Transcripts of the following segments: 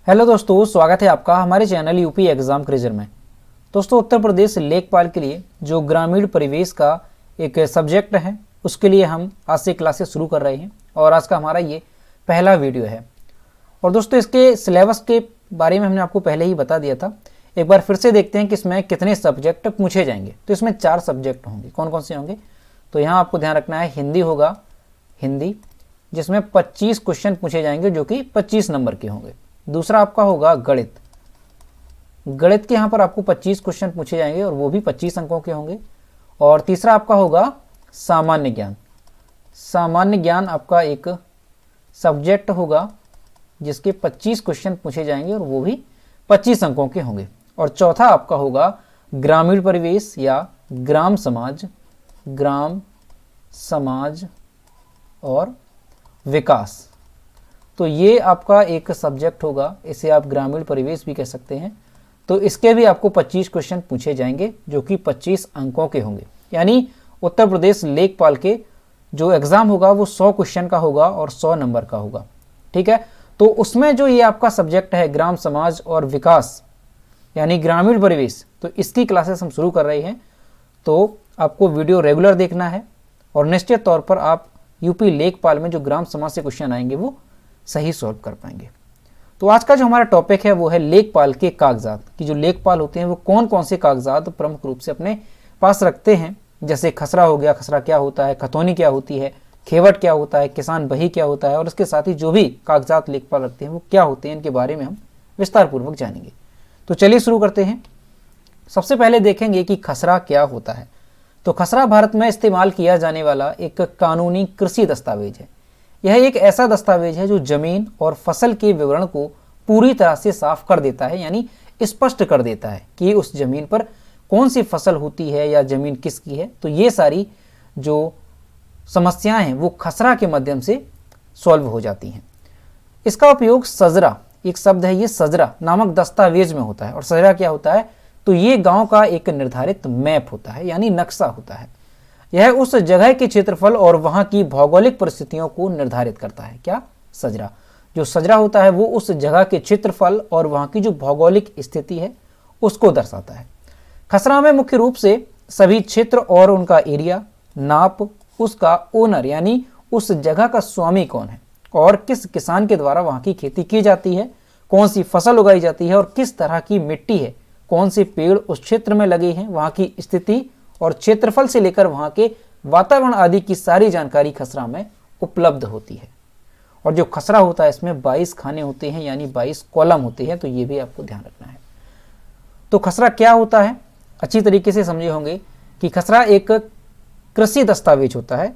Hello दोस्तों, स्वागत है आपका हमारे चैनल यूपी एग्जाम क्रेजर में। दोस्तों, उत्तर प्रदेश लेखपाल के लिए जो ग्रामीण परिवेश का एक सब्जेक्ट है उसके लिए हम आज से क्लासेस शुरू कर रहे हैं और आज का हमारा ये पहला वीडियो है। और दोस्तों, इसके सिलेबस के बारे में हमने आपको पहले ही बता दिया था। एक बार फिर से देखते हैं कि इसमें कितने सब्जेक्ट पूछे जाएंगे। तो इसमें 4 सब्जेक्ट होंगे। कौन कौन से होंगे? तो यहाँ आपको ध्यान रखना है, हिंदी होगा, हिंदी जिसमें 25 क्वेश्चन पूछे जाएंगे जो कि 25 नंबर के होंगे। दूसरा आपका होगा गणित। गणित के यहाँ पर आपको 25 क्वेश्चन पूछे जाएंगे और वो भी 25 अंकों के होंगे। और तीसरा आपका होगा सामान्य ज्ञान। सामान्य ज्ञान आपका एक सब्जेक्ट होगा जिसके 25 क्वेश्चन पूछे जाएंगे और वो भी 25 अंकों के होंगे। और चौथा आपका होगा ग्रामीण परिवेश या ग्राम समाज, ग्राम समाज और विकास। तो ये आपका एक सब्जेक्ट होगा, इसे आप ग्रामीण परिवेश भी कह सकते हैं। तो इसके भी आपको 25 क्वेश्चन पूछे जाएंगे जो कि 25 अंकों के होंगे। यानी उत्तर प्रदेश लेखपाल के जो एग्ज़ाम होगा वो 100 क्वेश्चन का होगा और 100 नंबर का होगा। ठीक है, तो उसमें जो ये आपका सब्जेक्ट है ग्राम समाज और विकास यानी ग्रामीण परिवेश, तो इसकी क्लासेस हम शुरू कर रहे हैं। तो आपको वीडियो रेगुलर देखना है और निश्चित तौर पर आप यूपी लेखपाल में जो ग्राम समाज से क्वेश्चन आएंगे वो सही सॉल्व कर पाएंगे। तो आज का जो हमारा टॉपिक है वो है लेखपाल के कागजात कि जो लेखपाल होते हैं वो कौन कौन से कागजात प्रमुख रूप से अपने पास रखते हैं। जैसे खसरा हो गया, खसरा क्या होता है, खतौनी क्या होती है, खेवट क्या होता है, किसान बही क्या होता है, और इसके साथ ही जो भी कागजात लेखपाल रखते हैं वो क्या होते हैं, इनके बारे में हम विस्तार पूर्वक जानेंगे। तो चलिए शुरू करते हैं। सबसे पहले देखेंगे कि खसरा क्या होता है। तो खसरा भारत में इस्तेमाल किया जाने वाला एक कानूनी कृषि दस्तावेज है। यह एक ऐसा दस्तावेज है जो जमीन और फसल के विवरण को पूरी तरह से साफ कर देता है, यानी स्पष्ट कर देता है कि उस जमीन पर कौन सी फसल होती है या जमीन किसकी है। तो ये सारी जो समस्याएं हैं वो खसरा के माध्यम से सॉल्व हो जाती हैं। इसका उपयोग सजरा, एक शब्द है ये, सजरा नामक दस्तावेज में होता है। और सजरा क्या होता है? तो ये गांव का एक निर्धारित मैप होता है, यानी नक्शा होता है। यह उस जगह के क्षेत्रफल और वहां की भौगोलिक परिस्थितियों को निर्धारित करता है। क्या? सजरा। जो सजरा होता है वो उस जगह के क्षेत्रफल और वहां की जो भौगोलिक स्थिति है उसको दर्शाता है। खसरा में मुख्य रूप से सभी क्षेत्र और उनका एरिया, नाप, उसका ओनर यानी उस जगह का स्वामी कौन है और किस किसान के द्वारा वहां की खेती की जाती है, कौन सी फसल उगाई जाती है और किस तरह की मिट्टी है, कौन से पेड़ उस क्षेत्र में लगे हैं, वहां की स्थिति और क्षेत्रफल से लेकर वहां के वातावरण आदि की सारी जानकारी खसरा में उपलब्ध होती है। और जो खसरा होता है इसमें 22 खाने होते हैं, यानी 22 कॉलम होते हैं। तो ये भी आपको ध्यान रखना है। तो खसरा क्या होता है अच्छी तरीके से समझे होंगे कि खसरा एक कृषि दस्तावेज होता है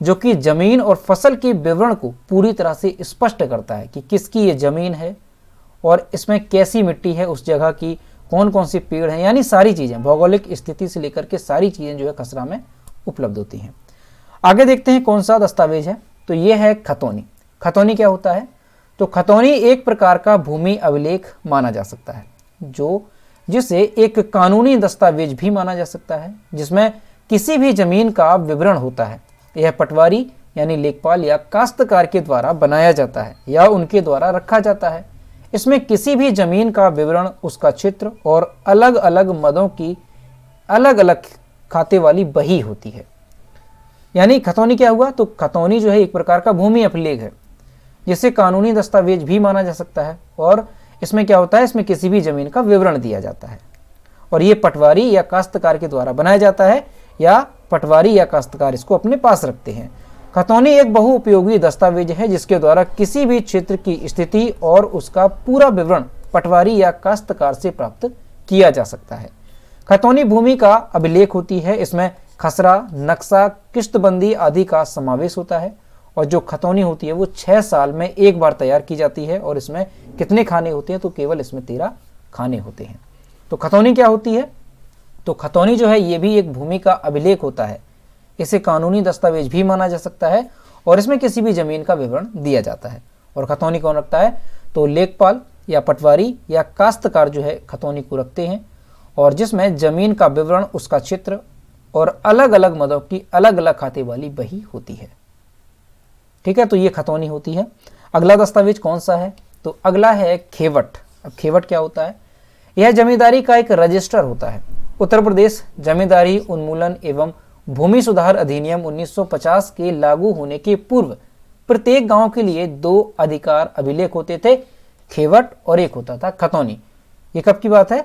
जो कि जमीन और फसल के विवरण को पूरी तरह से स्पष्ट करता है कि किसकी ये जमीन है और इसमें कैसी मिट्टी है, उस जगह की कौन कौन से पेड़ हैं, यानी सारी चीज़ें, भौगोलिक स्थिति से लेकर के सारी चीज़ें जो है खसरा में उपलब्ध होती हैं। आगे देखते हैं कौन सा दस्तावेज है। तो ये है खतौनी। खतौनी क्या होता है? तो खतौनी एक प्रकार का भूमि अभिलेख माना जा सकता है, जिसे एक कानूनी दस्तावेज भी माना जा सकता है, जिसमें किसी भी जमीन का विवरण होता है। यह पटवारी यानी लेखपाल या काश्तकार के द्वारा बनाया जाता है या उनके द्वारा रखा जाता है। इसमें किसी भी जमीन का विवरण, उसका क्षेत्र और अलग अलग मदों की अलग अलग खाते वाली बही होती है। यानी खतौनी क्या हुआ? तो खतौनी जो है एक प्रकार का भूमि अभिलेख है जिसे कानूनी दस्तावेज भी माना जा सकता है। और इसमें क्या होता है? इसमें किसी भी जमीन का विवरण दिया जाता है और ये पटवारी या काश्तकार के द्वारा बनाया जाता है या पटवारी या काश्तकार इसको अपने पास रखते हैं। खतौनी एक बहुउपयोगी दस्तावेज है जिसके द्वारा किसी भी क्षेत्र की स्थिति और उसका पूरा विवरण पटवारी या काश्तकार से प्राप्त किया जा सकता है। खतौनी भूमि का अभिलेख होती है। इसमें खसरा, नक्शा, किश्तबंदी आदि का समावेश होता है। और जो खतौनी होती है वो 6 साल में एक बार तैयार की जाती है। और इसमें कितने खाने होते हैं? तो केवल इसमें 13 खाने होते हैं। तो खतौनी क्या होती है? तो खतौनी जो है ये भी एक भूमि का अभिलेख होता है। इसे कानूनी दस्तावेज भी माना जा सकता है और इसमें किसी भी जमीन का विवरण दिया जाता है। और खतौनी कौन रखता है? तो लेखपाल या पटवारी या काश्तकार जो है खतौनी को रखते हैं और जिसमें जमीन का विवरण, उसका क्षेत्र और अलग अलग मदों की अलग अलग खाते वाली बही होती है। ठीक है, तो ये खतौनी होती है। अगला दस्तावेज कौन सा है? तो अगला है खेवट। अब खेवट क्या होता है? यह जमींदारी का एक रजिस्टर होता है। उत्तर प्रदेश जमींदारी उन्मूलन एवं भूमि सुधार अधिनियम 1950 के लागू होने के पूर्व प्रत्येक गांव के लिए 2 अधिकार अभिलेख होते थे, खेवट और एक होता था खतौनी। ये कब की बात है?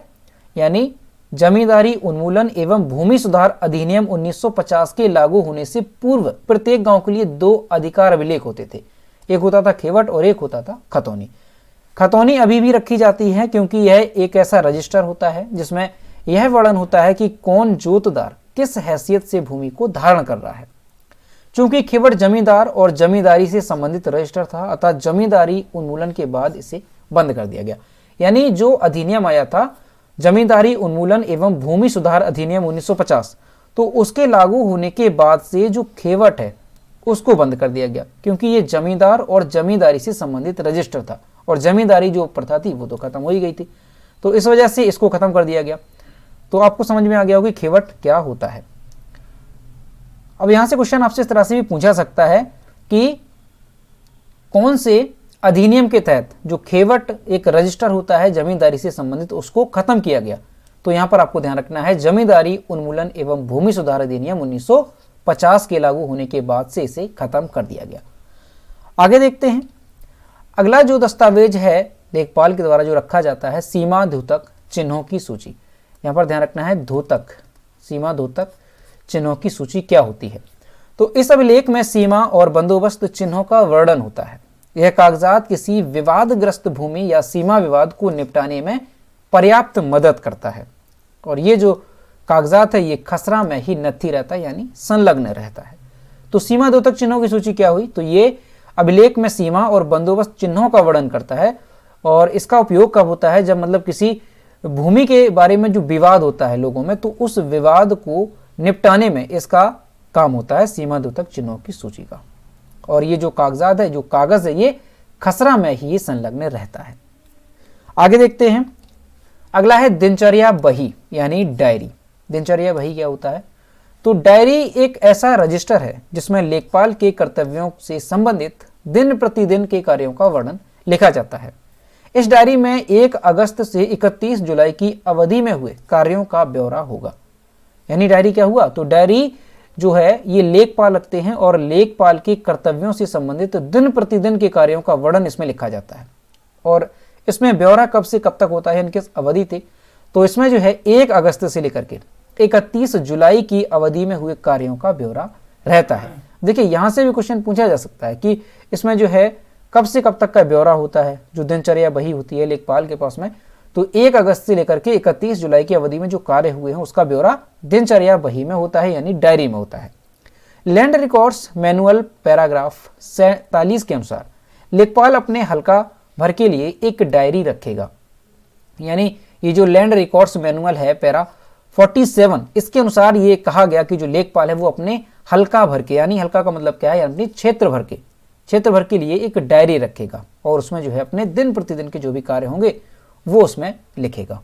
यानी जमींदारी उन्मूलन एवं भूमि सुधार अधिनियम 1950 के लागू होने से पूर्व प्रत्येक गांव के लिए 2 अधिकार अभिलेख होते थे, एक होता था खेवट और एक होता था खतौनी। खतौनी अभी भी रखी जाती है क्योंकि यह एक ऐसा रजिस्टर होता है जिसमें यह वर्णन होता है कि कौन जोतदार किस हैसियत से भूमि को धारण कर रहा है। चूंकि खेवट जमींदार और जमींदारी से संबंधित रजिस्टर था, अतः जमींदारी उन्मूलन के बाद इसे बंद कर दिया गया। यानी जो अधिनियम आया था जमींदारी उन्मूलन एवं भूमि सुधार अधिनियम 1950, तो उसके लागू होने के बाद से जो खेवट है उसको बंद कर दिया गया, क्योंकि ये जमींदार और जमींदारी से संबंधित रजिस्टर था और जमींदारी जो प्रथा थी वो तो खत्म हो ही गई थी, तो इस वजह से इसको खत्म कर दिया गया। तो आपको समझ में आ गया होगा कि खेवट क्या होता है। अब यहां से क्वेश्चन आपसे इस तरह से भी पूछा सकता है कि कौन से अधिनियम के तहत जो खेवट एक रजिस्टर होता है जमींदारी से संबंधित उसको खत्म किया गया। तो यहां पर आपको ध्यान रखना है जमींदारी उन्मूलन एवं भूमि सुधार अधिनियम 1950 के लागू होने के बाद से इसे खत्म कर दिया गया। आगे देखते हैं। अगला जो दस्तावेज है लेखपाल के द्वारा जो रखा जाता है सीमा द्योतक चिन्हों की सूची। यहां पर ध्यान रखना है द्योतक, सीमा द्योतक चिन्हों की सूची क्या होती है। तो इस अभिलेख में सीमा और बंदोबस्त चिन्हों का वर्णन होता है। यह कागजात किसी विवादग्रस्त भूमि या सीमा विवाद को निपटाने में पर्याप्त मदद करता है और ये जो कागजात है ये खसरा में ही नथी रहता है, यानी संलग्न रहता है। तो सीमा द्योतक चिन्हों की सूची क्या हुई? तो ये अभिलेख में सीमा और बंदोबस्त चिन्हों का वर्णन करता है और इसका उपयोग कब होता है? जब मतलब किसी भूमि के बारे में जो विवाद होता है लोगों में, तो उस विवाद को निपटाने में इसका काम होता है सीमा द्योतक चिन्हों की सूची का। और ये जो कागजात है, जो कागज है, ये खसरा में ही संलग्न रहता है। आगे देखते हैं। अगला है दिनचर्या बही यानी डायरी। दिनचर्या बही क्या होता है? तो डायरी एक ऐसा रजिस्टर है जिसमें लेखपाल के कर्तव्यों से संबंधित दिन प्रतिदिन के कार्यों का वर्णन लिखा जाता है। इस डायरी में 1 अगस्त से 31 जुलाई की अवधि में हुए कार्यों का ब्यौरा होगा। यानी डायरी क्या हुआ? तो डायरी जो है ये लेखपाल रखते हैं और लेखपाल के कर्तव्यों से संबंधित दिन प्रतिदिन के कार्यों का वर्णन इसमें लिखा जाता है। और इसमें ब्यौरा कब से कब तक होता है, इनके अवधि थे। तो इसमें जो है 1 अगस्त से लेकर के 31 जुलाई की अवधि में हुए कार्यों का ब्यौरा रहता है। देखिए यहां से भी क्वेश्चन पूछा जा सकता है कि इसमें जो है कब से कब तक का ब्यौरा होता है, जो दिनचर्या बही होती है लेखपाल के पास में। तो 1 अगस्त से लेकर के 31 जुलाई की अवधि में जो कार्य हुए हैं उसका ब्यौरा दिनचर्या बही में होता है, यानी डायरी में होता है। लैंड रिकॉर्ड्स मैनुअल पैराग्राफ 47 के अनुसार लेखपाल अपने हल्का भर के लिए एक डायरी रखेगा। यानी ये जो लैंड रिकॉर्ड्स मैनुअल है पैरा 47, इसके अनुसार ये कहा गया कि जो लेखपाल है वो अपने हल्का भर के, यानी हल्का का मतलब क्या है, यानी क्षेत्र भर के लिए एक डायरी रखेगा और उसमें जो है अपने दिन प्रतिदिन के जो भी कार्य होंगे वो उसमें लिखेगा।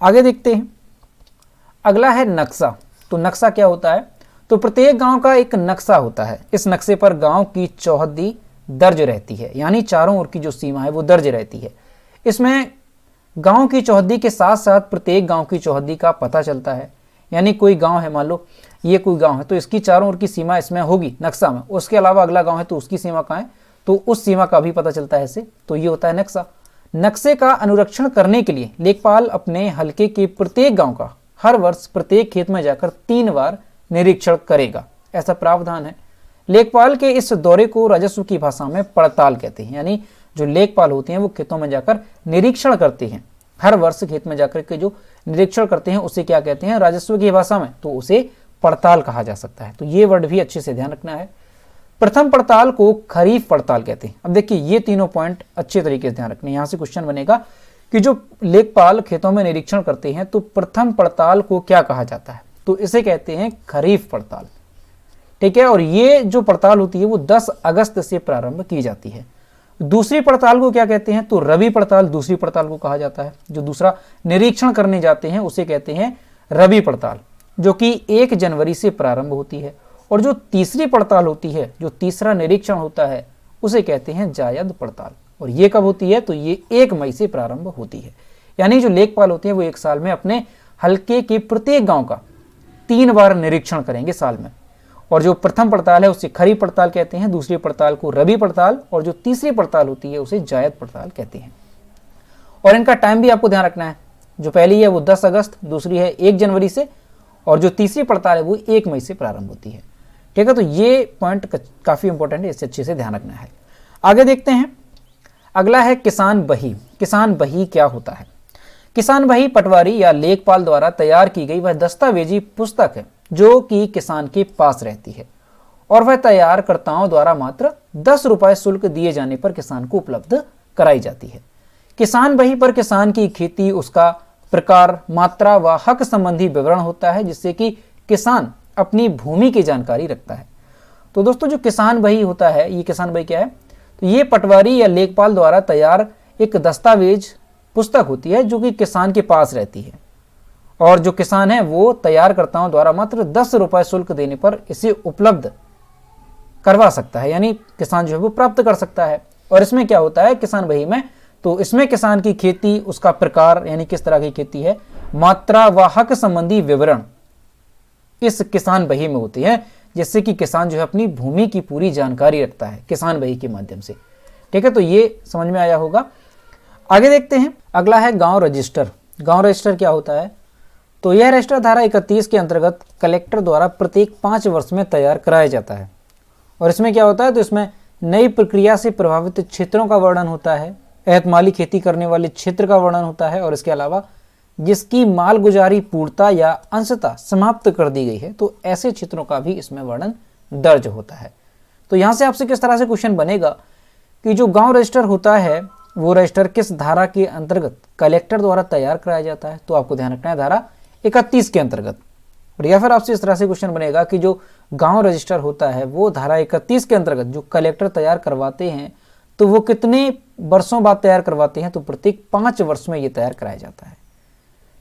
आगे देखते हैं। अगला है नक्शा। तो नक्शा क्या होता है? तो प्रत्येक गांव का एक नक्शा होता है। इस नक्शे पर गांव की चौहद्दी दर्ज रहती है, यानी चारों ओर की जो सीमा है वो दर्ज रहती है। इसमें गांव की चौहद्दी के साथ साथ प्रत्येक गांव की चौहद्दी का पता चलता है। यानी कोई गांव है, मान लो ये कोई गांव है तो इसकी चारों ओर की सीमा इसमें होगी नक्शा में। उसके अलावा अगला गांव है तो उसकी सीमा कहाँ है, तो उस सीमा का भी पता चलता है इससे। तो ये होता है नक्शा। नक्शे का अनुरक्षण करने के लिए लेखपाल अपने हलके के प्रत्येक गांव का हर वर्ष प्रत्येक खेत में जाकर 3 बार निरीक्षण करेगा, ऐसा प्रावधान है। लेखपाल के इस दौरे को राजस्व की भाषा में पड़ताल कहते हैं। यानी जो लेखपाल होते हैं वो खेतों में जाकर निरीक्षण करते हैं, हर वर्ष खेत में जाकर के जो निरीक्षण करते हैं उसे क्या कहते हैं राजस्व की भाषा में, तो उसे पड़ताल कहा जा सकता है। तो ये वर्ड भी अच्छे से ध्यान रखना है। प्रथम पड़ताल को खरीफ पड़ताल कहते हैं। अब देखिए ये तीनों पॉइंट अच्छे तरीके से ध्यान रखने। यहां से क्वेश्चन बनेगा कि जो लेखपाल खेतों में निरीक्षण करते हैं तो प्रथम पड़ताल को क्या कहा जाता है, तो इसे कहते हैं खरीफ पड़ताल। ठीक है, और ये जो पड़ताल होती है वो 10 अगस्त से प्रारंभ की जाती है। दूसरी पड़ताल को क्या कहते हैं, तो रबी पड़ताल दूसरी पड़ताल को कहा जाता है। जो दूसरा निरीक्षण करने जाते हैं उसे कहते हैं रबी पड़ताल, जो कि 1 जनवरी से प्रारंभ होती है। और जो तीसरी पड़ताल होती है, जो तीसरा निरीक्षण होता है, उसे कहते हैं जायद पड़ताल। और ये कब होती है, तो ये 1 मई से प्रारंभ होती है। यानी जो लेखपाल होते हैं वो एक साल में अपने हल्के के प्रत्येक गांव का 3 बार निरीक्षण करेंगे साल में। और जो प्रथम पड़ताल है उसे खरीफ पड़ताल कहते हैं, दूसरी पड़ताल को रबी पड़ताल, और जो तीसरी पड़ताल होती है उसे जायद पड़ताल कहते हैं। और इनका टाइम भी आपको ध्यान रखना है, जो पहली है वो 10 अगस्त, दूसरी है 1 जनवरी से, और जो तीसरी पड़ताल है वो 1 मई से प्रारंभ होती है। ठीक है, तो ये पॉइंट काफ़ी इंपॉर्टेंट है, इसे अच्छे से ध्यान रखना है। आगे देखते हैं, अगला है किसान बही। किसान बही क्या होता है? किसान बही पटवारी या लेखपाल द्वारा तैयार की गई वह दस्तावेजी पुस्तक है जो कि किसान के पास रहती है, और वह तैयारकर्ताओं द्वारा मात्र 10 रुपये शुल्क दिए जाने पर किसान को उपलब्ध कराई जाती है। किसान बही पर किसान की खेती, उसका प्रकार, मात्रा व हक संबंधी विवरण होता है, जिससे कि किसान अपनी भूमि की जानकारी रखता है। तो दोस्तों जो किसान बही होता है, ये किसान बही क्या है, तो ये पटवारी या लेखपाल द्वारा तैयार एक दस्तावेज पुस्तक होती है जो कि किसान के पास रहती है, और जो किसान है वो तैयारकर्ताओं द्वारा मात्र 10 रुपये शुल्क देने पर इसे उपलब्ध करवा सकता है, यानी किसान जो है वो प्राप्त कर सकता है। और इसमें क्या होता है किसान बही में, तो इसमें किसान की खेती, उसका प्रकार यानी किस तरह की खेती है, मात्रा व हक संबंधी विवरण इस किसान बही में होती है, जिससे कि किसान जो है अपनी भूमि की पूरी जानकारी रखता है किसान बही के माध्यम से। ठीक है, तो ये समझ में आया होगा। आगे देखते हैं, अगला है गांव रजिस्टर। गांव रजिस्टर क्या होता है, तो यह रजिस्टर धारा 31 के अंतर्गत कलेक्टर द्वारा प्रत्येक 5 वर्ष में तैयार कराया जाता है। और इसमें क्या होता है, तो इसमें नई प्रक्रिया से प्रभावित क्षेत्रों का वर्णन होता है, एहतमाली खेती करने वाले क्षेत्र का वर्णन होता है, और इसके अलावा जिसकी मालगुजारी पूर्णता या अंशतः समाप्त कर दी गई है, तो ऐसे क्षेत्रों का भी इसमें वर्णन दर्ज होता है। तो यहाँ से आपसे किस तरह से क्वेश्चन बनेगा कि जो गांव रजिस्टर होता है वो रजिस्टर किस धारा के अंतर्गत कलेक्टर द्वारा तैयार कराया जाता है, तो आपको ध्यान रखना है धारा 31 के अंतर्गत। और या फिर आपसे इस तरह से क्वेश्चन बनेगा कि जो गांव रजिस्टर होता है वो धारा 31 के अंतर्गत जो कलेक्टर तैयार करवाते हैं, तो वो कितने वर्षों बाद तैयार करवाते हैं, तो प्रत्येक 5 वर्ष में ये तैयार कराया जाता है।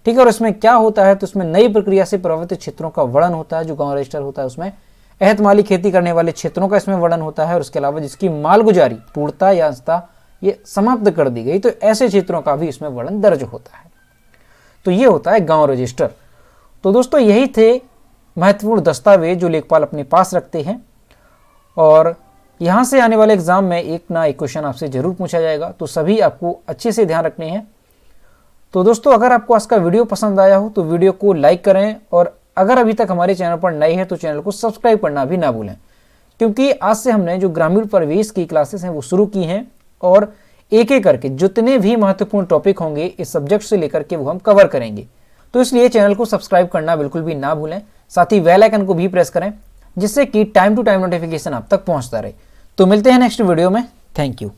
ठीक है, और इसमें क्या होता है, तो इसमें नई प्रक्रिया से प्रभावित क्षेत्रों का वर्णन होता है। जो गांव रजिस्टर होता है उसमें एहतमाली खेती करने वाले क्षेत्रों का इसमें वर्णन होता है, और उसके अलावा जिसकी मालगुजारी पूर्णता या अंशतः ये समाप्त कर दी गई, तो ऐसे क्षेत्रों का भी इसमें वर्णन दर्ज होता है। तो ये होता है गांव रजिस्टर। तो दोस्तों यही थे महत्वपूर्ण दस्तावेज जो लेखपाल अपने पास रखते हैं, और यहाँ से आने वाले एग्जाम में एक ना एक क्वेश्चन आपसे जरूर पूछा जाएगा, तो सभी आपको अच्छे से ध्यान रखने हैं। तो दोस्तों अगर आपको आज का वीडियो पसंद आया हो तो वीडियो को लाइक करें, और अगर अभी तक हमारे चैनल पर नए हैं तो चैनल को सब्सक्राइब करना भी ना भूलें, क्योंकि आज से हमने जो ग्रामीण परिवेश की क्लासेस हैं वो शुरू की हैं, और एक एक करके जितने भी महत्वपूर्ण टॉपिक होंगे इस सब्जेक्ट से लेकर के वो हम कवर करेंगे। तो इसलिए चैनल को सब्सक्राइब करना बिल्कुल भी ना भूलें, साथ ही बेल आइकन को भी प्रेस करें, जिससे कि टाइम टू टाइम नोटिफिकेशन आप तक पहुंचता रहे। तो मिलते हैं नेक्स्ट वीडियो में। Thank you.